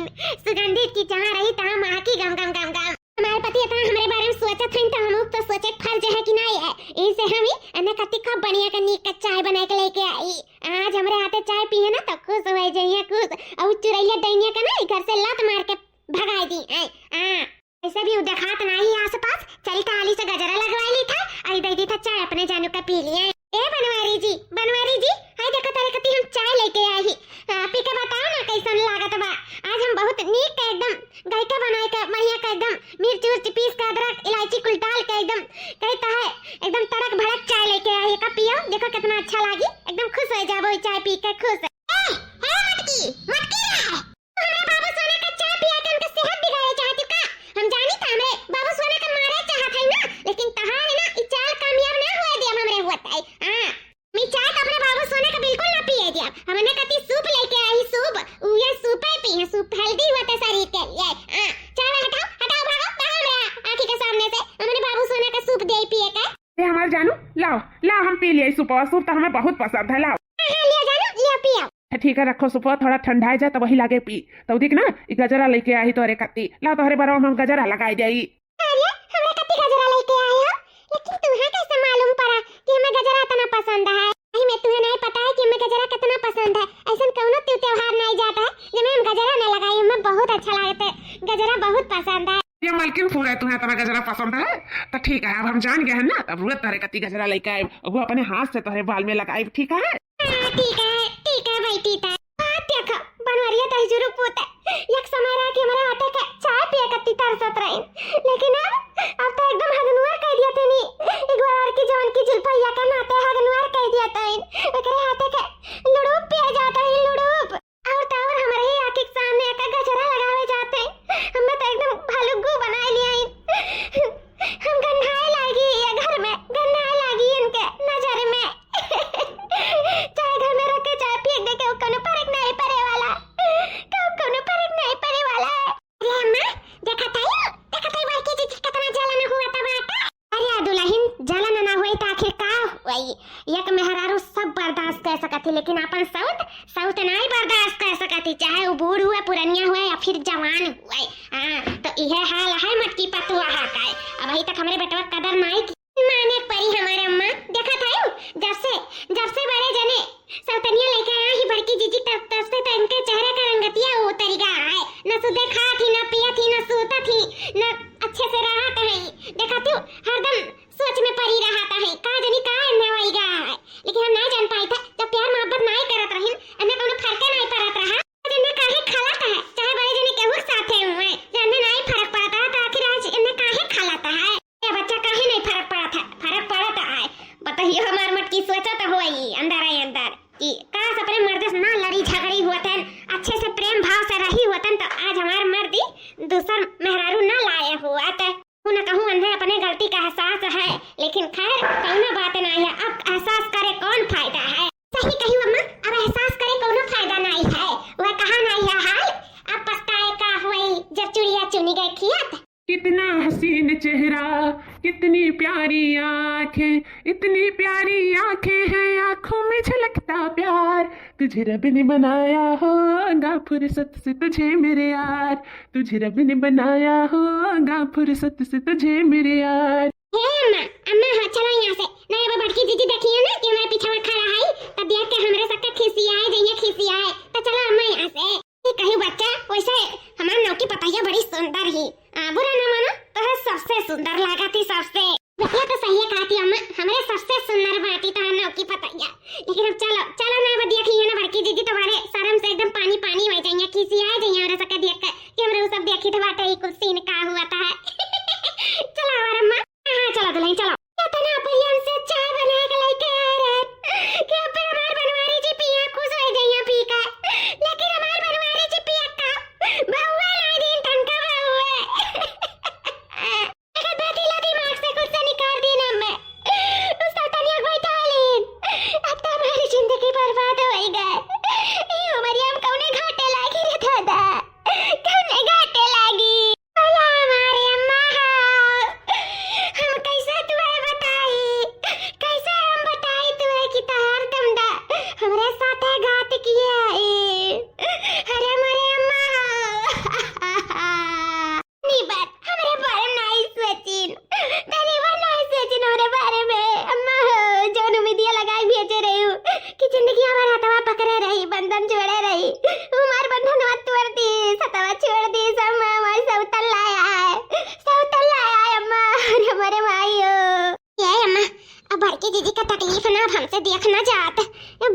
सुगंधित की जहां रही तहां महकी गम गम गम गम हमारे पति इतना हमारे बारे में सोचत हैं तो हम तो सोचे फर्ज है कि नहीं है इनसे हम ही अन्ना कत्ती का बढ़िया का नीक का चाय बना के लेके आई आज हमारे हाथे चाय पिए ना तो खुश हो जाइए खुश और चुरैया दैनिया का ना घर से लात मार के भगा दी ऐसे भी दिखात नहीं आसपास चली ताली से गजरा लगवाई ली था आई दे दी था चाय अपने जानू का पी लिया ए बनवारी जी हाय देखो तारे कत्ती हम चाय लेके आई पी के बताओ ना कैसन लागत बा आज हम बहुत नीक का एकदम गईका बनाए का बढ़िया का एकदम मिर्च उर्च पीस का अदरक इलायची कुल डाल के एकदम कहता है एकदम तड़क भड़क चाय लेके आई का पियो देखो कितना अच्छा लागी एकदम खुश हो जाबो चाय पी के खुश मटकी रहा हमारे बाबू सोना का चाय पिया के उनका सेहत बिगाड़े चाहती का हम जानी था हमरे बाबू सोना का मारे चाहत है ना लेकिन तहां है ना ई चाल कामयाब ना हुए दिया हमरे हुआ है मी चाय तो अपने बाबू सोने का बिल्कुल ना पिए दिया हमने कती सूप लेके आई सूप ये सूप है पी सूप हेल्दी होता है शरीर के लिए चाय हटाओ भागो बाहर मेरा आंखी के सामने से हमने बाबू सोने का सूप दे पिए का ए हमार जानू लाओ हम पी लिए सूप सूप तो हमें बहुत पसंद है लाओ लिया जानू लिया पियो ठीक है रखो सुपो थोड़ा ठंडा जाए तो वही लागे पी तो देख ना ये गजरा लेके आई तोरे कत्ती लाओ तोहरे बरवा हम गजरा लगाई जाई अरे हमरे कत्ती गजरा लेके आए हो लेकिन तुम्हें कैसे मालूम पड़ा कि हमें गजरा इतना पसंद है नहीं मैं तुम्हें नहीं पता है कि हमें गजरा कितना पसंद है ऐसा कौनो त्योहार नहीं जाता है जब हम गजरा न लगाई हमें बहुत अच्छा लगता है गजरा बहुत पसंद है ये मालकिन पूरा तुम्हें तुम्हें गजरा पसंद है तो ठीक है अब हम जान गए हैं ना अब रोज तोरे कत्ती गजरा लेके आए वो अपने हाथ से तोहरे बाल में लगाई ठीक है ठीक है भाई ठीक है देखो बनवरिया तही जरूर पूता एक समय रहा कि हमारे हाथे का चाय पिए कत्ती तरसत रही लेकिन अब तो एकदम हगनुआर कह दिया तनी एक बार की जवन की जुल्फैया का नाते हगनुआर कह दिया तनी एकरे हाथे का लुड़ूप पिए जाता है लुड़ूप और तो और हमारे ही आंख के सामने का गजरा लगावे जाते हमें तो एकदम भालुगू बना लिया हम गन्हाए लागी ये घर में गन्हाए लागी इनके नजर में जाई। एक मेहरारू सब बर्दाश्त कर सकती लेकिन अपन साउथ नहीं बर्दाश्त कर सकती, चाहे वो बूढ़ हुए पुरनिया हुए या फिर जवान हुए। हाँ तो यह हाल है मटकी पतुआ का। अब अभी तक हमारे बेटवा कदर नहीं माने परी हमारे अम्मा। देखा था जब से बड़े जने सौतनिया लेके आया ही बड़की जीजी तब से तो इनके चेहरे का रंगतिया वो तरीका है, न सुधे खा थी न पिया थी न सोता थी न अच्छे से रहा है। देखा तू हरदम सोच में पड़ी रहा है का जनी का नवाई गा है, लेकिन हम नहीं जान पाई था जब प्यार मोहब्बत नहीं करत रहिन अन्य कोनो फर्क नहीं पड़त रहा। जने काहे खलाता है चाहे बड़े जने केहू साथे हुए जने नहीं फर्क पड़ता तो आखिर आज इन्हें काहे खलाता है। ये बच्चा काहे नहीं फर्क पड़ता है बताइए। हमार मटकी सोचा तो होई अंदर आई अंदर कि काश अपने मर्द से ना लड़ी झगड़ी होतन, अच्छे से प्रेम भाव से रही होतन तो आज हमार मर्दी दूसर मेहरारू ना लाया हुआ तो न कहूँ अंधे अपने गलती का एहसास है, लेकिन खैर कौनो बात नहीं है। अब एहसास करे कौन फायदा है। सही कही अम्मा, अब एहसास करे कौनो फायदा नहीं है। वह कहा नहीं है हाल अब पछताए का हुई जब चुड़िया चुनी गई खियात। कितना हसीन चेहरा कितनी प्यारी आंखें, इतनी प्यारी आंखें हैं आंखों में झलकता प्यार। तुझे रब ने बनाया होगा फुर्सत से तुझे मेरे यार, तुझे रब ने बनाया होगा फुर्सत से तुझे मेरे यार। हे अम्मा हाँ चलो यहाँ से नहीं। अब बड़की दीदी देखी है ना कि हमारे पीछे में खड़ा है तब देख के हमरे सबका खिसी आए तो चलो अम्मा यहाँ से। कहीं बच्चा वैसे हमारे नौकी पतैया बड़ी सुंदर ही बुरा न मानो तो है सबसे सुंदर लगा थी सबसे। ये तो सही है कहती अम्मा, हमारे सबसे सुंदर बाती तो है नौकी पतैया। लेकिन अब चलो ना अब देखी है ना बड़की दीदी तुम्हारे शर्म से एकदम पानी हो जाइए खिसी आ जाइए और सबका देख कर कि हमरे वो सब देखी तो बाटे कुछ सीन का हुआ था। चलो हमारे अम्मा हाँ चलो दुल्हन चलो। तना परियन से चाय बना के लेके आ रहे कि अब हमार बनवारी जी पिया खुश हो जाइए पी का, लेकिन हमार बनवारी जी पिया का बहुआ नहीं दिन तनका बहुआ अगर बेटी ला दिमाग से कुछ से निकाल दी ना मैं उस सौतनिया को बैठालीन अब तो हमारी जिंदगी बर्बाद हो गई। ये हमारी हम कौने घाटे लागी रे दादा कौने घाटे लागी। हमारे अम्मा हम कैसे तुम्हें कैसे हम बताई तुम्हें कि तहार दमदा हमरे साथे घात किया अरे हमारे अम्मा नहीं बात हमरे बारे में नहीं सोचिन पहली बार नहीं सोचिन हमरे बारे में अम्मा जोन उम्मीदिया लगाई भेजे रही हूँ कि जिंदगी हमारा हथवा पकड़े रही बंधन जोड़े रही हमार बंधन मत तोड़ दी सतवा छोड़ दी सब हमारे सौतन लाया है अम्मा हमारे माईयो। ये अम्मा अब बड़की दीदी का तकलीफ ना अब हमसे देखना चाहते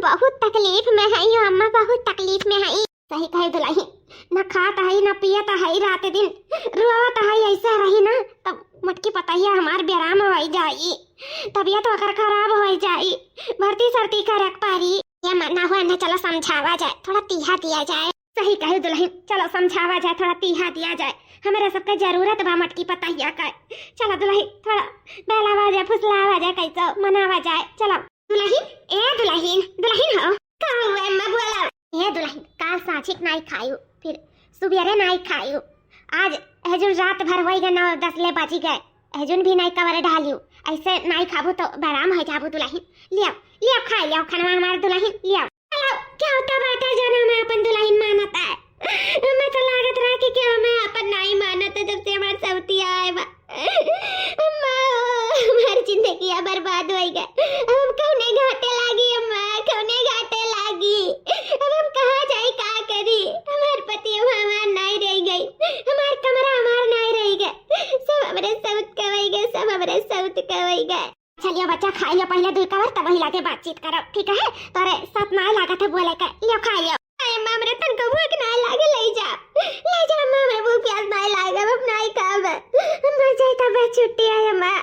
बहुत तकलीफ में है यो अम्मा बहुत तकलीफ में है। सही कहे दुल्हन न खाता है न पियता है रात दिन रोता है ऐसा रही ना तब मटकी पतैया हमार बेराम हो जाई तबीयत वगैरह खराब हो जाई भर्ती सर्ती का रख पारी। ये मना हुआ न चलो समझावा जाए थोड़ा तीहा दिया जाए। सही कहे दुल्हन चलो समझावा जाए थोड़ा तीहा दिया जाए हमारे सबका जरूरत बा मटकी पतैया का। चलो दुल्हन थोड़ा बहलावा जाए फुसलावा जाए कैसे मनावा जाए। चलो दुल्हन हो का हुआ अम्मा बोला ये दुल्हन काल साँचिक नहीं खायू फिर सुबेरे नहीं खायू आज हजून रात भर हो गए 9-10 ले बज गए हजून भी नहीं कवर ढालियो ऐसे नहीं खाबू तो बराम हो जाबू। दुल्हन लिया खा लिया खाना हमारे दुल्हन लिया क्या होता बात है जो मैं अपन दुल्हन मानता है मैं तो लागत रहा कि क्या मैं अपन नहीं मानता जब से हमारे सौती आए बा अम्मा हमारी जिंदगी बर्बाद हो गई हम कौने घाटे लागी अम्मा कौने घाटे लागी अब हम कहाँ जाए का करी हमारे पति हमार नहीं रह गई हमार कमरा हमार नहीं रह गए सब हमारे सौत कवई गए। चलिए बच्चा खा लियो पहले 2 कवर तब महिला के बातचीत करो ठीक है तोरे साथ ना लागत है बोले का लियो खा लियो। अम्मा हमरे तन को भूख ना लागे ले जा अम्मा हमरे भूख प्यास नहीं लागे अब नहीं खाब मर जाए तब छुट्टी है अम्मा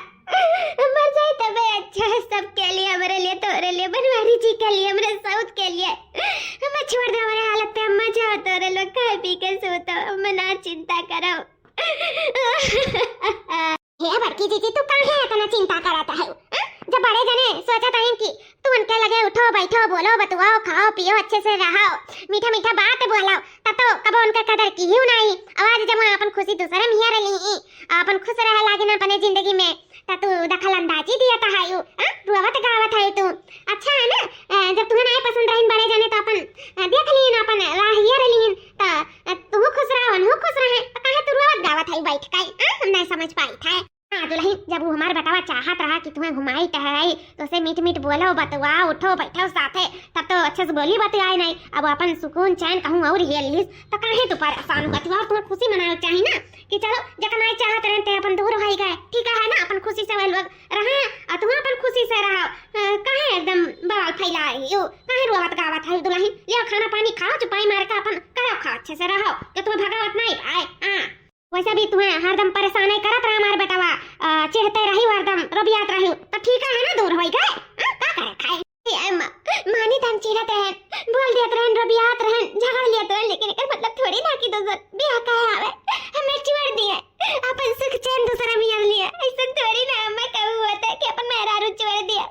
मर जाए तब अच्छा है सबके लिए हमारे लिए तोरे लिए बनवारी जी के लिए हमारे सौत के लिए अम्मा छोड़ दो हमारे हालत पे अम्मा जाओ तोरे लोग खा पी के सोतो अम्मा ना चिंता करो। हे बड़की दीदी तू काहे इतना चिंता करता है जब बड़े जने सोचता है कि तू उनके लगे उठो बैठो बोलो बतुआओ खाओ पियो अच्छे से रहो मीठा मीठा बात बोलो तब तो कबो उनका कदर की ही नहीं। आवाज जब अपन खुशी दूसरे में रही अपन खुश रह लागे ना अपने जिंदगी में ता तू दखल अंदाजी दिया था हायू रुआवत गावत है तू अच्छा है ना जब तुम्हें नहीं पसंद रहीन बड़े जाने तो अपन देख लीन अपन राहियर लीन ता तू खुश रहो अनहु खुश रहे तो काहे तू रुआवत गावत है बैठ के हम नहीं समझ पाई था हाँ दुल्हन जब वो हमार बेटावा चाहत रहा कि तुम्हें घुमाई टहराई तो उसे मीठ मीठ बोलो बतवा उठो बैठो साथे तब तो अच्छे से बोली बतवाई नहीं अब अपन सुकून चैन कहूँ और हियलिस तो काहे तू परेशान हुआ तू और तुम्हें खुशी मनाओ चाहिए ना कि चलो जखन आई चाहत रहते अपन दूर हो गए ठीक है ना अपन खुशी से वह लोग रहे और तुम अपन खुशी से रहो काहे एकदम बवाल फैलाए यो काहे रोवत गावत है दुल्हन लियो खाना पानी खाओ चुपाई मार के अपन करो खाओ अच्छे से रहो कि तुम्हें भगावत नहीं आए हाँ वैसे भी तुम्हें हरदम परेशान नहीं करत रहा हमारे बेटावा चिढ़ते रही हरदम रोबियात रही तो ठीक है ना दूर हो गए का करे खाए मानी तन चिढ़त रहन बोल देत रहन रोबियात रहन झगड़ लियत रहन लेकिन एकर मतलब थोड़ी ना कि दोसर बियाह काहे आवे हमें चिढ़ दिए अपन सुख चैन दूसरा मिल लिए ऐसा थोड़ी ना मैं कहूं होता कि अपन मेहरारू चिढ़ दिया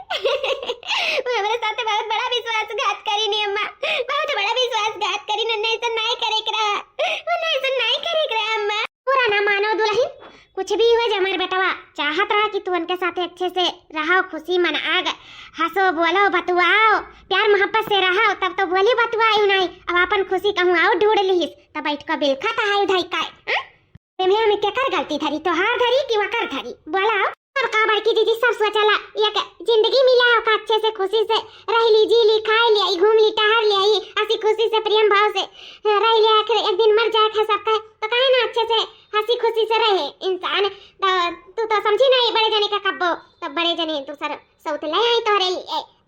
वो हमारे साथ बहुत बड़ा विश्वासघात करी नी अम्मा बहुत बड़ा विश्वासघात करी न नहीं तो नहीं करे करा वो नहीं तो नहीं करे करा अम्मा पूरा ना मानो दुल्हन कुछ भी हुए जमर बेटवा चाहत रहा कि तू उनके साथ अच्छे से रहो खुशी मनाओ हंसो बोलो बतुआओ प्यार मोहब्बत से रहो तब तो बोली बतुआई नहीं अब अपन खुशी कहूँ आओ ढूंढ लीस तब बैठ कर बिलखा था उधाई का में क्या कर गलती धरी तो हार धरी कि वकर धरी बोला अब का बड़की दीदी सब सोचला एक जिंदगी मिला हो का अच्छे से खुशी से रह ली जी ली खाई ली घूम ली टहर ली हंसी खुशी से प्रेम भाव से रह लिया आखिर एक दिन मर जाए सबका तो कहे ना अच्छे से हंसी खुशी से रहे इंसान तू तो समझी नहीं बड़े जने का कब्बो तब बड़े जने तू सर सौत ले आई तो रे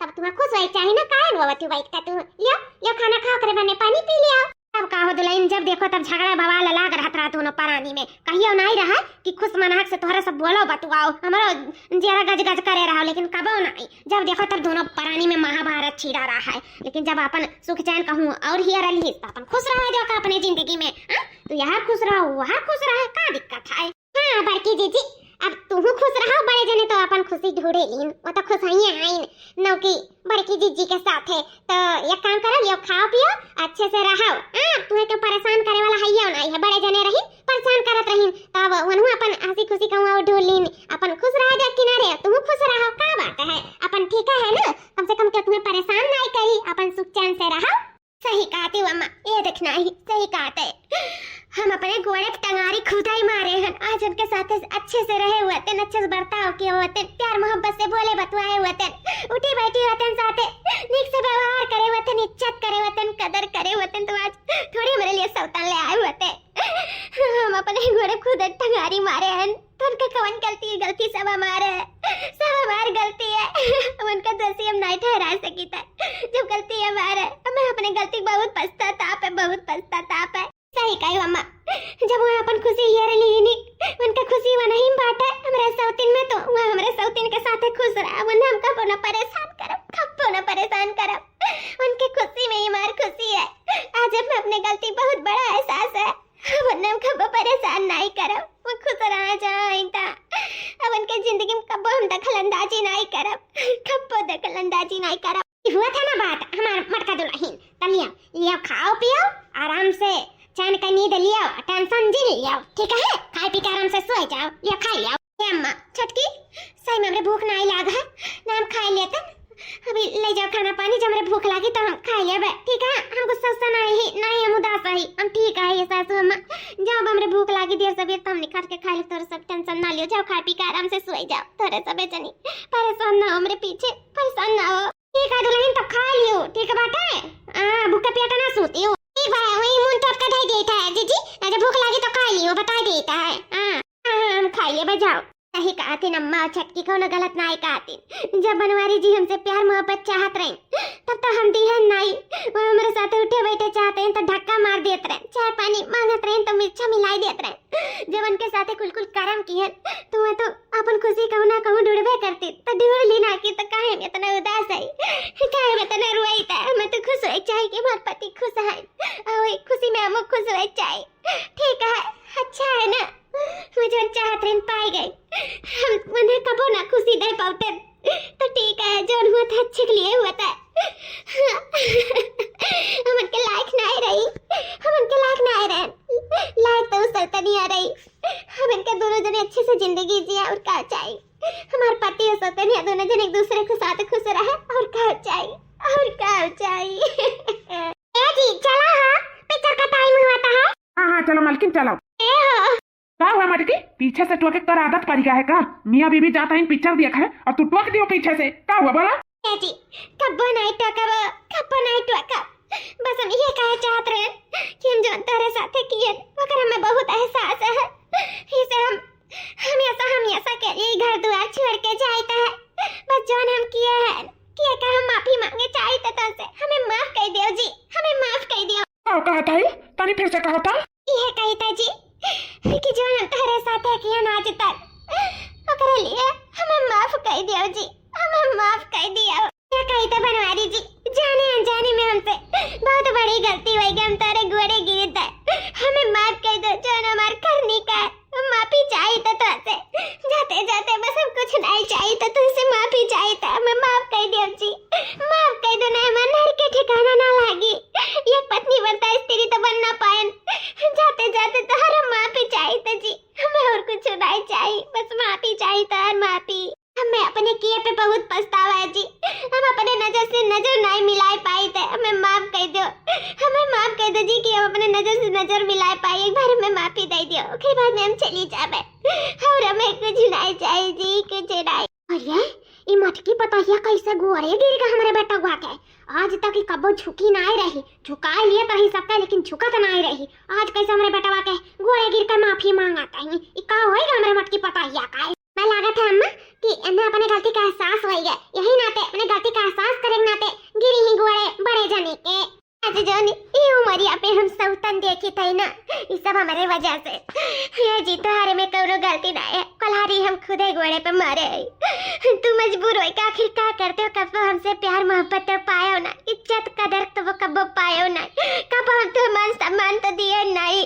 तब तुम्हें खुश होई चाहिए ना काहे रोवत बैठ का तू यो खाना खा कर बने पानी पी लिया अब का हो दुल्हन जब देखो तब झगड़ा बवाल लाग रहत रहा दोनों परानी में कहियो नहीं रहा कि खुश मनाहक से तोहरा सब बोलो बतुआओ हमारा जरा गज गज करे रहा लेकिन कबो नहीं जब देखो तब दोनों परानी में महाभारत छिड़ा रहा है लेकिन जब अपन सुख चैन कहूँ और हियर रही अपन खुश रहा जो का अपने जिंदगी में तो यहाँ खुश रहो वहाँ खुश रहे का दिक्कत है हाँ बड़की जीजी अब तुम खुश रहो बड़े जने तो अपन खुशी ढूंढे लीन वो तो खुश ही आइन नौकी बड़की जीजी के साथ है तो एक काम करो लियो खाओ पियो अच्छे से रहो तुम्हें तो परेशान करे वाला है नहीं है बड़े जने रही परेशान करत रही तब वनु अपन हंसी खुशी कहूँ और ढूंढ लीन अपन खुश रह जा किनारे तुम खुश रहो का बात है अपन ठीक है ना कम से कम तो तुम्हें परेशान नहीं करी अपन सुख चैन से रहो सही कहते हो अम्मा ये देखना ही सही कहते हम अपने घोड़े टंगारी खुदा ही मारे हैं आज उनके साथ अच्छे से रहे हुए थे अच्छे से बर्ताव किए हुए थे प्यार मोहब्बत से बोले बतवाए हुए थे उठी बैठी हुए थे साथे ठीक से व्यवहार करे हुए थे इज्जत करे हुए थे कदर करे हुए थे तो आज थोड़ी मेरे लिए सौतन ले आए हुए थे हम अपने घोड़े खुद टंगारी मारे हैं तो उनका कौन गलती सब हमारे सब हमारी गलती है उनका दोषी हम नहीं ठहरा सकी था जब गलती हमारे मैं अपने गलती बहुत पछताताप है सही कही अम्मा जब वो अपन खुशी हियर लीनी उनका खुशी वो नहीं बांटा हमारे सौतीन में तो वो हमारे सौतीन के साथ खुश रहा वो हम कब ना परेशान करब उनके खुशी में ही हमारी खुशी है आज मैं अपने गलती बहुत बड़ा एहसास है वरना हम कब परेशान नहीं करब वो खुश रहा जाए अब उनके जिंदगी में कब हम दखलंदाजी नहीं करब हुआ था ना बात हमारा मटका दुल्हन तलिया लिया खाओ पियो आराम से चैन का नींद लिया टेंशन जी लिया ठीक है खाए पी के आराम से सो जाओ या खा लिया अम्मा छोटकी सही में हमरे भूख नहीं लाग है ना हम खा लेते अभी ले जाओ खाना पानी जब हमरे भूख लगी तो हम खा लेबे ठीक है हमको गुस्सा नहीं हम उदास रही हम ठीक है ये सासू अम्मा जब हमरे भूख लगी देर से तो हम निकाल के खा ले तोरे सब टेंशन ना लियो जाओ खा पी के आराम से सो जाओ तोरे सब जनी परेशान ना हो हमरे पीछे परेशान ना हो ठीक है दुल्हन तब खा लियो ठीक है बाटे भूखे पेट ना सोती हो ठीक है वही मुंह टप का दे देता है जीजी जब भूख लगी तो खा लियो बता देता है हम खा ले बजाओ सही कहती अम्मा छटकी को गलत नहीं कहती जब बनवारी जी हमसे प्यार मोहब्बत चाहत रहे तब तो हम दिहन नहीं वो हमारे साथ उठे बैठे चाहते हैं तो धक्का मार देते रहे चाय पानी मांगत रहे तो मिर्चा मिलाई देते रहे जब उनके साथ कुल कर्म किए तो मैं तो अपन खुशी कहूँ ना कहूँ ढूंढबे करती तो ढूंढ ली ना की तो काहे में इतना उदास है काहे में इतना रुआई था मैं तो खुश हो चाहिए कि हमारे पति खुश है और खुशी में हम खुश हो चाहिए ठीक है अच्छा है ना मुझे चाहत रहे पाई गई हम उन्हें कबो ना खुशी दे पाते तो ठीक है जो हुआ था अच्छे के लिए हुआ था हम उनके लायक नहीं रही लायक तो उस नहीं आ रही हम इनके दोनों जने अच्छे से जिंदगी जिया और क्या चाहिए हमारे पति और सतन है दोनों जन एक दूसरे के साथ खुश रहे और क्या चाहिए और क्या चाहिए। ए जी चला हाँ पिक्चर का टाइम हुआ था है। हाँ हाँ चलो मालकिन चलो। क्या हुआ मटकी पीछे से टोके कर आदत पड़ गया है का? मियाँ बीबी जाता है पिक्चर देखा है और तू टोक दियो पीछे से। क्या हुआ बोला? ए जी कब नहीं टोका बस हम ये कहे चाहते रहे कि हम जो तेरे साथ किए मगर हमें बहुत एहसास है इसे हम हमेशा के लिए घर द्वार छोड़ के जाता है। बस जो हम किए हैं कि हम माफी मांगे चाहते तो से हमें माफ कर दियो जी हमें माफ कर दियो। क्या कहा था ये? तानी फिर से कहा था? ये कहता जी कि जो हम तेरे साथ किए ना आज तक ओकरे लिए हमें माफ कर दियो जी हमें माफ कर दियो। ये कहता बनवारी जी जाने अनजाने में हमसे बहुत बड़ी गलती हुई हम तारे गोड़े गिरे थे हमें माफ कर दो जो हमारे करने का माफी चाहिए तो से जाते जाते बस हम कुछ नहीं चाहिए तो तुझसे माफी चाहिए था हमें माफ कर दियो जी माफ कर दो ना हमारे नर के ठिकाना ना लागी एक पत्नी बनता स्त्री तो बन ना पाए जाते जाते तो हर माफी चाहिए था जी हमें और कुछ नहीं चाहिए बस माफी चाहिए था माफी। हमें अपने किए पे बहुत पछतावा है जी हम अपने नजर से नजर नहीं मिला पाए थे हमें माफ कर दो जी कि हम अपने नजर से नजर मिला पाए एक बार हमें माफी दे दियो उसके बाद में हम चली जावे और हमें कुछ नहीं चाहिए जी कुछ नहीं। अरे ये मटकी पता है कैसे गोरे गिर गया हमारे बेटा हुआ के आज तक ही कबो झुकी नहीं रही झुका लिए तो ही सकता लेकिन झुका तो नहीं रही आज कैसे हमारे बेटा हुआ के गोरे गिर कर माफी मांगा कहीं ये का होएगा हमारे मटकी पता है का मैं लागत है अम्मा कि इन्हें अपने गलती का एहसास हो गया यही नाते अपने गलती का एहसास करेंगे नाते गिरी ही गोड़े बड़े जाने के आज जाने ये उमरिया पे हम सौतन देखे थे ना ये सब हमारे वजह से ये जी तुम्हारे में कौनो गलती नहीं है कलहारी हम खुद ही गोड़े पे मारे तू मजबूर हो के आखिर क्या करते हो कब हमसे प्यार मोहब्बत तो पायो ना इज्जत कदर तो वो कब पायो ना कब हम तो मान सम्मान तो दिए नहीं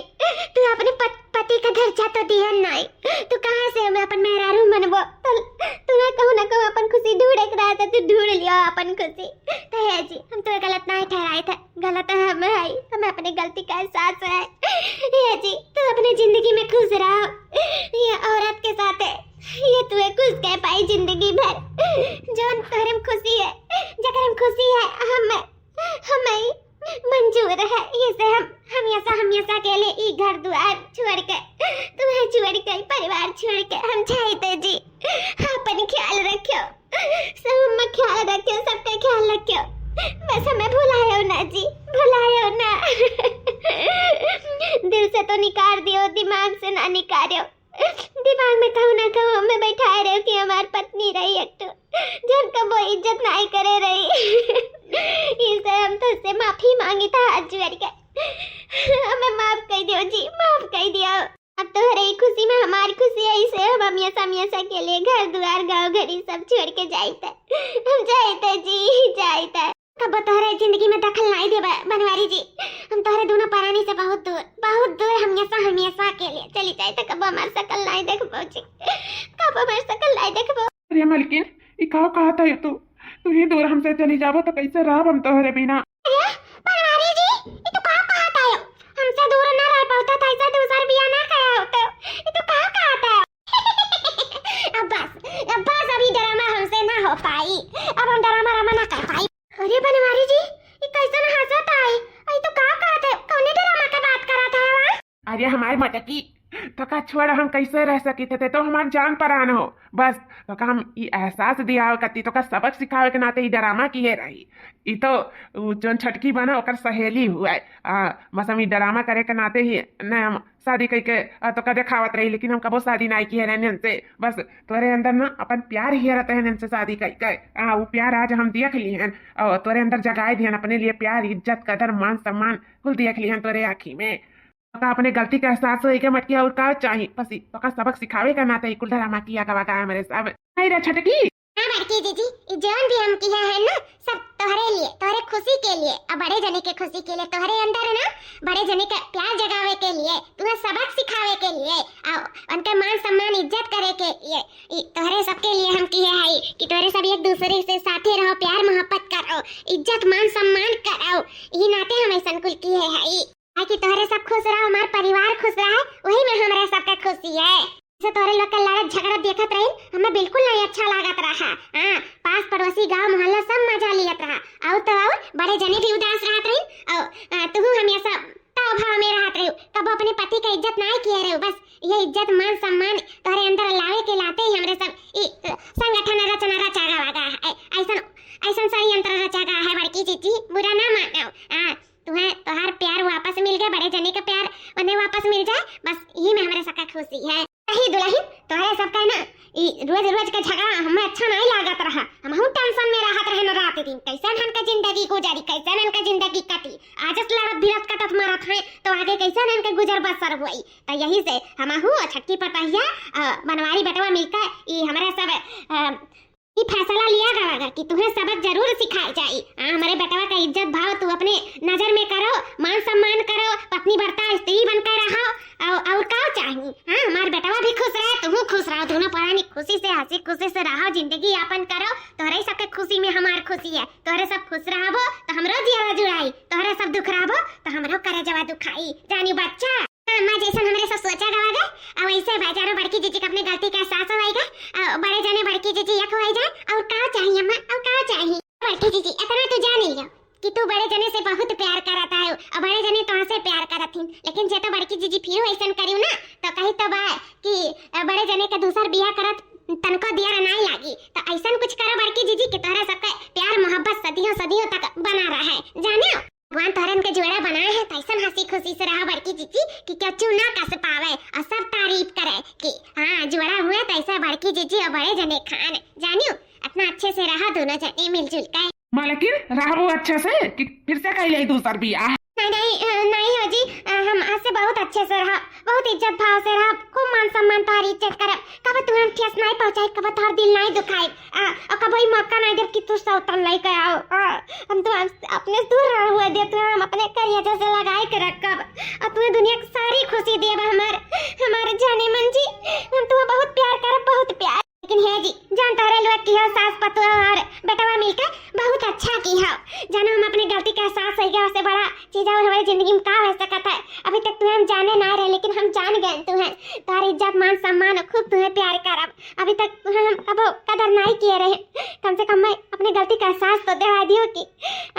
तू अपने पति का दर्जा तो दिया नहीं तू कहाँ से हमें अपन मेहरारू मनबो तुम्हें कहूँ ना कहूँ अपन खुशी ढूंढ रहा था तू ढूंढ लिया अपन खुशी तो है जी हम तुम्हें गलत नहीं ठहराए थे गलत है हमें अपनी गलती का एहसास है ये जी तू अपनी जिंदगी में खुश रहो ये औरत के साथ है ये तुम्हें खुश कह पाई जिंदगी भर जो तुम खुशी है जब हम खुशी है हमें मंजूर है ये से हम हमेशा के लिए ई घर द्वार छोड़ के तुम्हें छोड़ के परिवार छोड़ के हम चाहते जी अपन ख्याल रखियो सब ख्याल रखियो सबका ख्याल रखियो बस हमें भुलायो ना जी भुलायो ना दिल से तो निकाल दियो दिमाग से ना निकालियो दिमाग में कहूँ ना कहूँ हमें बैठाए रहो कि हमारी पत्नी रही एक तो जन का वो इज्जत नहीं करे रही इसे हम तो से माफी मांगी था हाथ जोड़ के हमें माफ कर दियो जी माफ कर दियो अब तो हर एक खुशी में हमारी खुशी है इसे हम हमेशा के लिए घर द्वार गाँव घड़ी सब छोड़ के जाते हम जाते जी जाते कब तोहरे जिंदगी में दखल नहीं दे बनवारी जी हम तोहरे दोनों परानी से बहुत दूर हमेशा के लिए चली जाए तो कब हमारी शकल नहीं देख पहुंची कब हमारी शकल नहीं देख पहुंची। अरे मालकिन ये कहा था तू ही दूर हमसे चली जाबो तो कैसे रह हम तोहरे बिना। बनवारी जी ये तो कहा था हमसे दूर ना रह पाता था ऐसा दूसरा बिया ना करा होता ये तो कहा था अब बस अभी ड्रामा हमसे ना हो पाई अब हम ड्रामा ना कर पाई। अरे बनवारी जी ये कैसे ना हंसत है ये तो कहा था कौन ड्रामा का बात करा था। अरे हमारी मटकी तो का छोड़ हम कैसे रह सके थे तो हमारी जान पर आना हो बस तो का हम ये एहसास दिया कती तो का सबक सिखावे के नाते ही ड्रामा की है रही ये तो जो छटकी बना ओकर सहेली हुआ है बस हम ये ड्रामा करे के नाते ही न हम शादी करके तो का दिखावत रही लेकिन हम कबो शादी नहीं की है रहने से बस तोरे अंदर ना अपन प्यार ही रहते हैं से शादी करके वो प्यार आज हम देख लिए हैं और तोरे अंदर जगाए दिए अपने लिए प्यार इज्जत कदर मान सम्मान कुल देख लिए हैं तोरे आँखी में तो अपने गलती का एहसास हो के मटकिया और का चाहिए बस तो का सबक सिखावे का नाते कुल ड्रामा किया का मेरे सब नहीं रे छटकी। हां बड़की दीदी ये जान भी हम किया है ना सब तोहरे लिए तोहरे खुशी के लिए और बड़े जने के खुशी के लिए तोहरे अंदर ना बड़े जने का प्यार जगावे के लिए तुम्हें सबक सिखावे के लिए और उनका मान सम्मान इज्जत करे के लिए तोहरे सबके लिए हम किया है कि तोहरे सब एक दूसरे से साथे रहो प्यार मोहब्बत करो इज्जत मान सम्मान करो ये नाते हम ऐसा कुल किए है कि तोहरे सब खुश रहो हमारा परिवार खुश रहे वही में हमारे सबका खुशी है। से तोरे लोग के लड़त झगड़ा देखत रही हमें बिल्कुल नहीं अच्छा लागत रहा। हां पास पड़ोसी गांव मोहल्ला सब मजा लियत रहा और तो और बड़े जने भी उदास रहत रही और तू हमेशा ताव भाव में रहत रही कब अपने पति का इज्जत नहीं किए रहे बस ये इज्जत मान सम्मान तोरे अंदर लावे के लाते ही हमरे सब संगठन रचना रचागा लगा ऐसा ऐसा सारी यंत्र रचागा है बड़की चीची बुरा ना मानो। हां तुम्हें तोहार प्यार वापस मिल गया बड़े जने का प्यार उन्हें वापस मिल जाए बस यही में हमारे सबका खुशी है। नहीं दुल्हन तोहरे सब का ना रोज रोज का झगड़ा हमें अच्छा नहीं लागत रहा हम टेंशन में रहत रहे न रात दिन कैसे हन का जिंदगी गुजारी कैसे हन का जिंदगी कटी आज लड़त भिड़त कटत मारत है तो आगे कैसे हन का गुजर बसर हुई तो यही से हम छटकी पतहिया बनवारी बेटवा मिलकर ये हमारे सब ये फैसला लिया गया कि तुम्हें सबक जरूर सिखाई जाए। हमारे बेटवा का इज्जत भाव तू अपने नजर में करो मान सम्मान करो पत्नी बर्ता स्त्री बनकर रहो और क्या चाहिए। हाँ हमारे बेटवा भी खुश रहे तुम खुश रहो दोनों पुरानी खुशी से हंसी खुशी से रहो जिंदगी यापन करो तोहरे सबके खुशी में हमार खुशी है तोहरे सब खुश रहो तो हमरो जिया जुड़ाई तोहरे सब दुख रहो तो हमरो करे जवा दुखाई जानी बच्चा माँ जैसा हमरे सब सोचा गवा गए और ऐसे बेचारो बड़की जीजी का अपने गलती का एहसास होएगा और बड़े जाने बड़की जीजी यक होई जाए और का चाहिए अम्मा और का चाहिए बड़की जीजी इतना तो जान लियो कि तू बड़े जने से बहुत प्यार करता है और बड़े जने तो से प्यार करत हिन लेकिन जे तो बड़की जीजी फिर ऐसा करियो ना तो कही तो बा कि बड़े जने का दूसर बियाह करत तनको दिया नहीं लागी तो ऐसा कुछ करो बड़की जीजी कि तोहरा सबका प्यार मोहब्बत सदियों सदियों तक बना रहा है जानो भगवान तोहरन के जोड़ा बनाए है तैसन हंसी खुशी से रहा बड़की जीजी कि क्यों ना कस पावे और सब तारीफ करे कि हाँ जोड़ा हुआ तैसा बड़की जीजी और बड़े जने खान जानियो इतना अच्छे से रहा दोनों जने मिलजुल कर मालकिन रहो अच्छे से कि फिर से कही दूसर बियाह नहीं हो जी हम आज से बहुत अच्छे से रहा बहुत इज्जत भाव से रहा खूब मान सम्मान तारी इज्जत कर कब तुम्हें ठेस नहीं पहुंचाई कब तार दिल नहीं दुखाई और कब मौका नहीं दे कि तू सौतन नहीं कर आओ हम तो अपने दूर रह हुए दे तो हम अपने करिया से लगाए के रखब और तुम्हें दुनिया की सारी खुशी देब हमारे जाने मन जी हम तुम्हें बहुत प्यार कर बहुत प्यार लेकिन है जी जानता रहे लोग की हो सास पतु और बेटवा मिलकर बहुत अच्छा की हो जानो हम अपने गलती का एहसास हो गया उससे बड़ा चीज और हमारी जिंदगी में क्या हो सकता है अभी तक तुम्हें हम जाने ना रहे लेकिन हम जान गए तुम्हें तुम्हारी इज्जत मान सम्मान खूब तुम्हें प्यार करब अभी तक हम कब कदर नहीं किए रहे कम से कम मैं अपने गलती का एहसास तो दिला दियो कि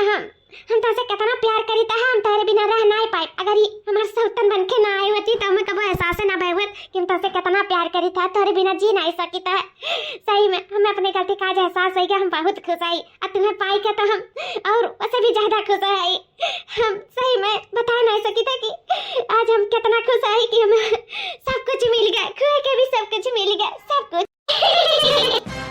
हम तुमसे कितना प्यार करी था हम तुम्हारे बिना रह नहीं पाए अगर हमारे सौतन बन के ना आई होती तो हमें कभी एहसास ना भय कि हम तुमसे कितना प्यार करी था तुम्हारे बिना जी नहीं सकी था सही में हमें अपने गलती का आज एहसास हो गया हम बहुत खुश आई और तुम्हें पाई के तो हम और उससे भी ज्यादा खुश आई हम सही में बता नहीं सकी था कि आज हम कितना खुश आई कि हमें सब कुछ मिल गया खुए के भी सब कुछ मिल गया सब कुछ